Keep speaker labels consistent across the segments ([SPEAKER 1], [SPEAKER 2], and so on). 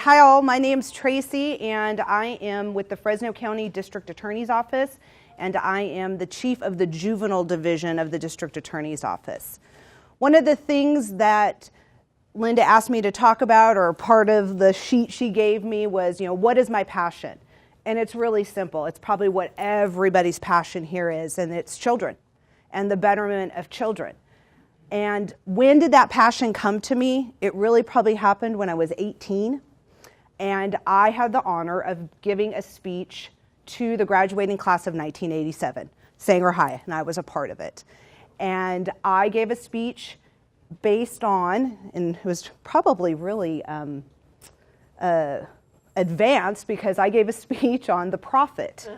[SPEAKER 1] Hi all, my name's Tracy and I am with the Fresno County District Attorney's Office, and I am the Chief of the Juvenile Division of the District Attorney's Office. One of the things that Linda asked me to talk about, or part of the sheet she gave me, was, what is my passion? And it's really simple. It's probably what everybody's passion here is, and it's children and the betterment of children. And when did that passion come to me? It really probably happened when I was 18. And I had the honor of giving a speech to the graduating class of 1987, Sanger High, and I was a part of it. And I gave a speech based on, and it was probably really advanced, because I gave a speech on the prophet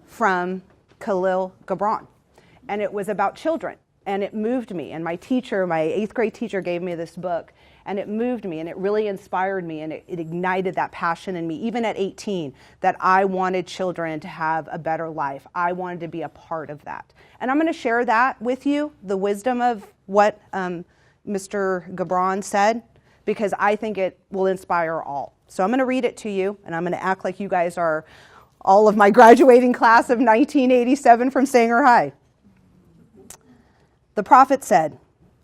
[SPEAKER 1] from Khalil Gibran. And it was about children. And it moved me. And my teacher, my 8th grade teacher, gave me this book. And it moved me, and it really inspired me, and it ignited that passion in me, even at 18, that I wanted children to have a better life. I wanted to be a part of that. And I'm going to share that with you, the wisdom of what Mr. Gibran said, because I think it will inspire all. So I'm going to read it to you, and I'm going to act like you guys are all of my graduating class of 1987 from Sanger High. The prophet said,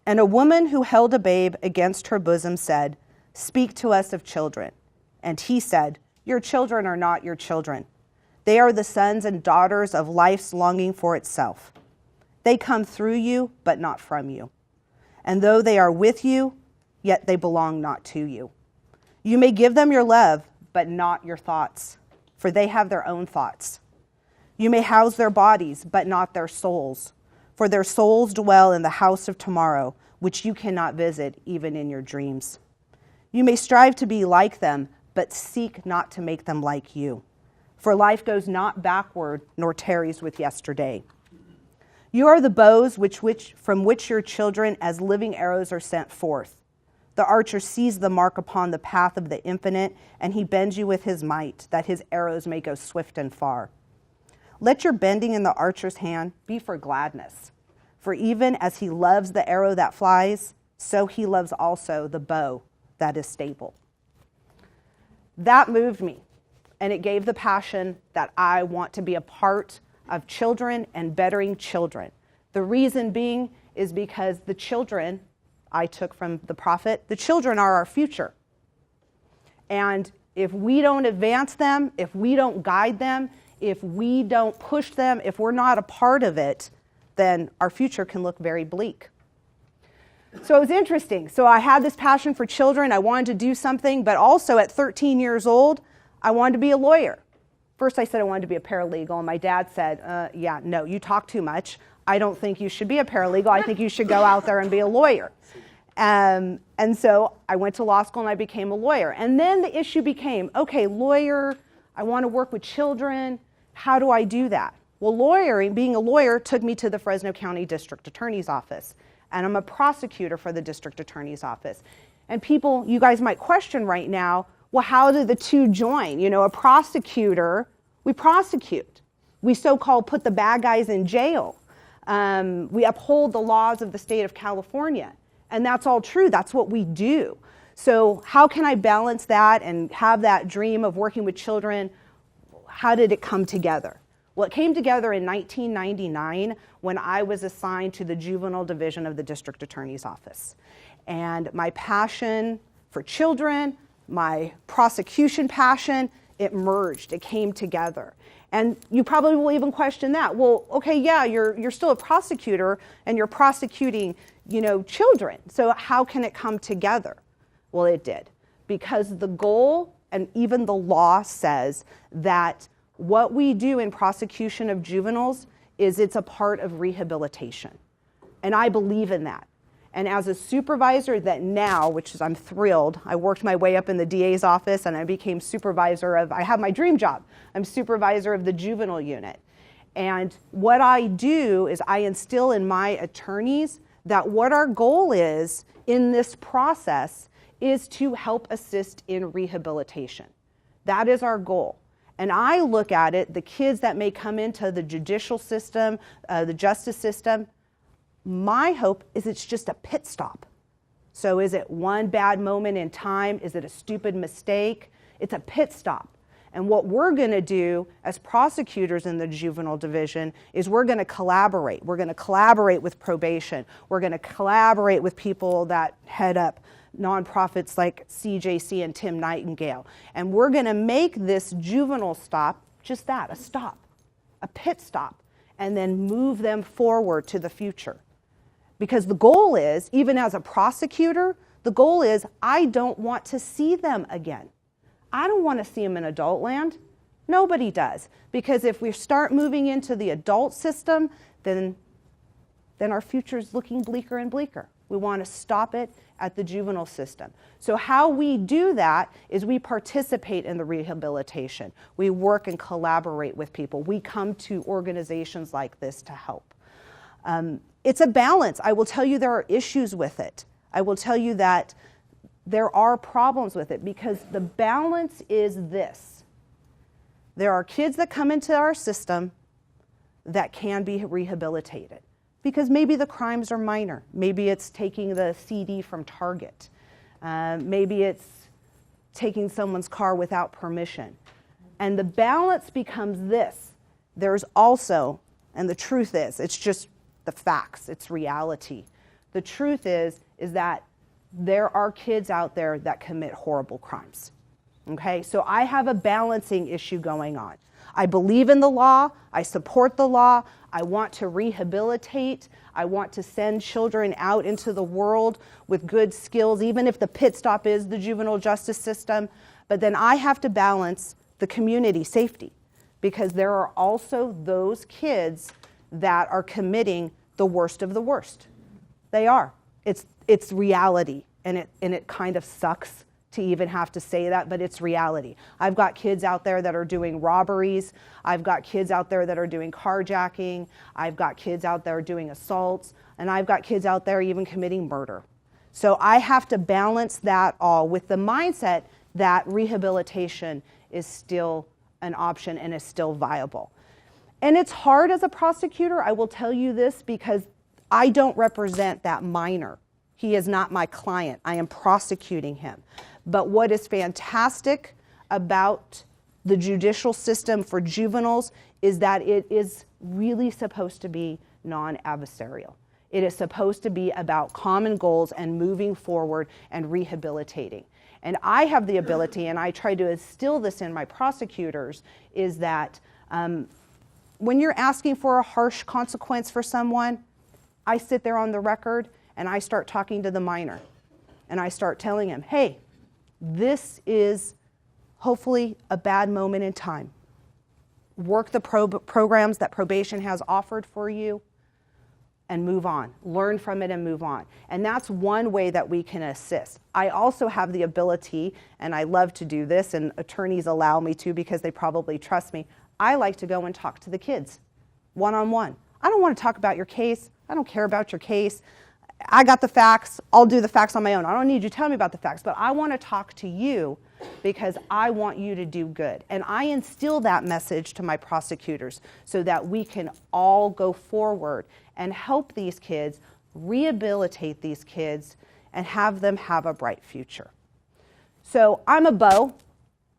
[SPEAKER 1] "And a woman who held a babe against her bosom said, 'Speak to us of children.' And he said, 'Your children are not your children. They are the sons and daughters of life's longing for itself. They come through you, but not from you. And though they are with you, yet they belong not to you. You may give them your love, but not your thoughts, for they have their own thoughts. You may house their bodies, but not their souls, for their souls dwell in the house of tomorrow, which you cannot visit even in your dreams. You may strive to be like them, but seek not to make them like you. For life goes not backward, nor tarries with yesterday. You are the bows from which your children as living arrows are sent forth. The archer sees the mark upon the path of the infinite, and he bends you with his might, that his arrows may go swift and far. Let your bending in the archer's hand be for gladness. For even as he loves the arrow that flies, so he loves also the bow that is stable." That moved me, and it gave the passion that I want to be a part of children and bettering children. The reason being is because the children I took from the prophet, the children are our future. And if we don't advance them, if we don't guide them, if we don't push them, if we're not a part of it, then our future can look very bleak. So it was interesting. So I had this passion for children. I wanted to do something, but also at 13 years old, I wanted to be a lawyer. First I said I wanted to be a paralegal, and my dad said, yeah, no, you talk too much. I don't think you should be a paralegal. I think you should go out there and be a lawyer. And so I went to law school and I became a lawyer. And then the issue became, okay, lawyer, I want to work with children. How do I do that? Well, being a lawyer took me to the Fresno County District Attorney's Office, and I'm a prosecutor for the District Attorney's Office. And people, you guys might question right now, well, how do the two join? A prosecutor, we prosecute. We so-called put the bad guys in jail. We uphold the laws of the state of California. And that's all true. That's what we do. So how can I balance that and have that dream of working with children? How did it come together? Well, it came together in 1999 when I was assigned to the Juvenile Division of the District Attorney's Office. And my passion for children, my prosecution passion, it merged, it came together. And you probably will even question that. Well, okay, yeah, you're still a prosecutor and you're prosecuting, children. So how can it come together? Well, it did. Because the goal and even the law says that what we do in prosecution of juveniles is it's a part of rehabilitation. And I believe in that. And as a supervisor that now, which is I'm thrilled, I worked my way up in the DA's office and I became I have my dream job. I'm supervisor of the juvenile unit. And what I do is I instill in my attorneys that what our goal is in this process is to help assist in rehabilitation. That is our goal. And I look at it, the kids that may come into the judicial system, the justice system, my hope is it's just a pit stop. So is it one bad moment in time? Is it a stupid mistake? It's a pit stop. And what we're going to do as prosecutors in the juvenile division is we're going to collaborate. We're going to collaborate with probation. We're going to collaborate with people that head up nonprofits like CJC and Tim Nightingale. And we're going to make this juvenile stop just that, a stop, a pit stop, and then move them forward to the future. Because the goal is, even as a prosecutor, the goal is I don't want to see them again. I don't want to see them in adult land. Nobody does. Because if we start moving into the adult system, then our future is looking bleaker and bleaker. We want to stop it at the juvenile system. So how we do that is we participate in the rehabilitation. We work and collaborate with people. We come to organizations like this to help. It's a balance. I will tell you there are issues with it. I will tell you that there are problems with it because the balance is this. There are kids that come into our system that can be rehabilitated because maybe the crimes are minor. Maybe it's taking the CD from Target. Maybe it's taking someone's car without permission. And the balance becomes this. There's also, and the truth is, it's just the facts, it's reality. The truth is that there are kids out there that commit horrible crimes. Okay, so I have a balancing issue going on. I believe in the law, I support the law, I want to rehabilitate, I want to send children out into the world with good skills, even if the pit stop is the juvenile justice system, but then I have to balance the community safety because there are also those kids that are committing the worst of the worst. They are. It's reality, and it kind of sucks to even have to say that, but it's reality. I've got kids out there that are doing robberies. I've got kids out there that are doing carjacking. I've got kids out there doing assaults, and I've got kids out there even committing murder. So I have to balance that all with the mindset that rehabilitation is still an option and is still viable. And it's hard as a prosecutor, I will tell you this, because I don't represent that minor. He is not my client. I am prosecuting him. But what is fantastic about the judicial system for juveniles is that it is really supposed to be non-adversarial. It is supposed to be about common goals and moving forward and rehabilitating. And I have the ability, and I try to instill this in my prosecutors, is that when you're asking for a harsh consequence for someone, I sit there on the record and I start talking to the minor. And I start telling him, hey, this is hopefully a bad moment in time. Work the programs that probation has offered for you and move on. Learn from it and move on. And that's one way that we can assist. I also have the ability, and I love to do this, and attorneys allow me to because they probably trust me, I like to go and talk to the kids one-on-one. I don't want to talk about your case. I don't care about your case. I got the facts. I'll do the facts on my own. I don't need you to tell me about the facts, but I want to talk to you because I want you to do good. And I instill that message to my prosecutors so that we can all go forward and help these kids, rehabilitate these kids, and have them have a bright future. So I'm a bow.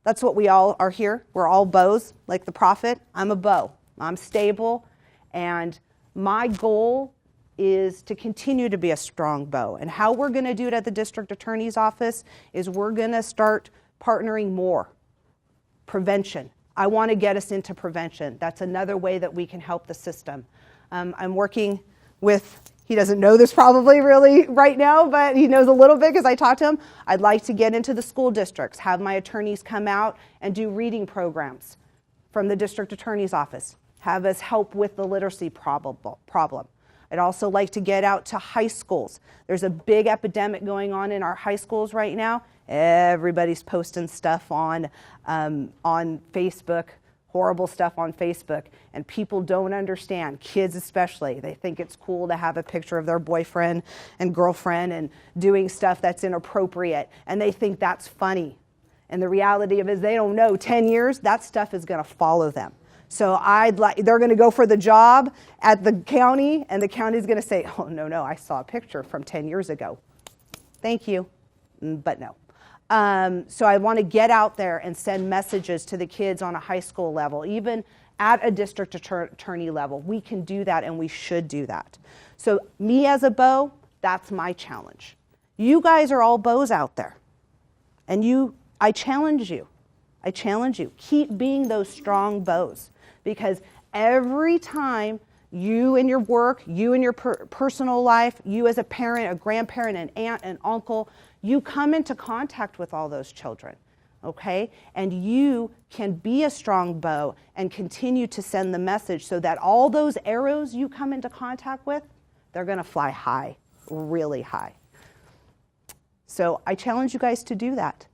[SPEAKER 1] That's what we all are here. We're all bows, like the prophet. I'm a bow. I'm stable, and my goal is to continue to be a strong bow. And how we're going to do it at the district attorney's office is we're going to start partnering more. Prevention. I want to get us into prevention. That's another way that we can help the system. I'm working with, he doesn't know this probably really right now, but he knows a little bit because I talked to him. I'd like to get into the school districts, have my attorneys come out and do reading programs from the district attorney's office, have us help with the literacy problem. I'd also like to get out to high schools. There's a big epidemic going on in our high schools right now. Everybody's posting stuff on Facebook, horrible stuff on Facebook, and people don't understand, kids especially. They think it's cool to have a picture of their boyfriend and girlfriend and doing stuff that's inappropriate, and they think that's funny. And the reality of it is they don't know, 10 years, that stuff is going to follow them. So they're going to go for the job at the county, and the county's going to say, oh, no, I saw a picture from 10 years ago. Thank you, but no. So I want to get out there and send messages to the kids on a high school level, even at a district attorney level. We can do that, and we should do that. So me as a beau, that's my challenge. You guys are all beaux out there. And I challenge you. I challenge you. Keep being those strong beaux. Because every time you in your work, you in your personal life, you as a parent, a grandparent, an aunt, an uncle, you come into contact with all those children, okay? And you can be a strong beau and continue to send the message so that all those arrows you come into contact with, they're going to fly high, really high. So I challenge you guys to do that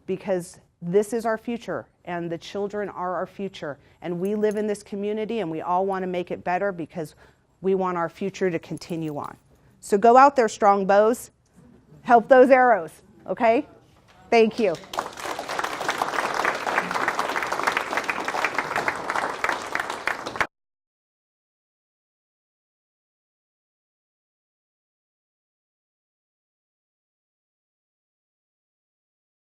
[SPEAKER 1] because this is our future, and the children are our future. And we live in this community, and we all want to make it better because we want our future to continue on. So go out there, strong beaux. Help those arrows, okay? Thank you.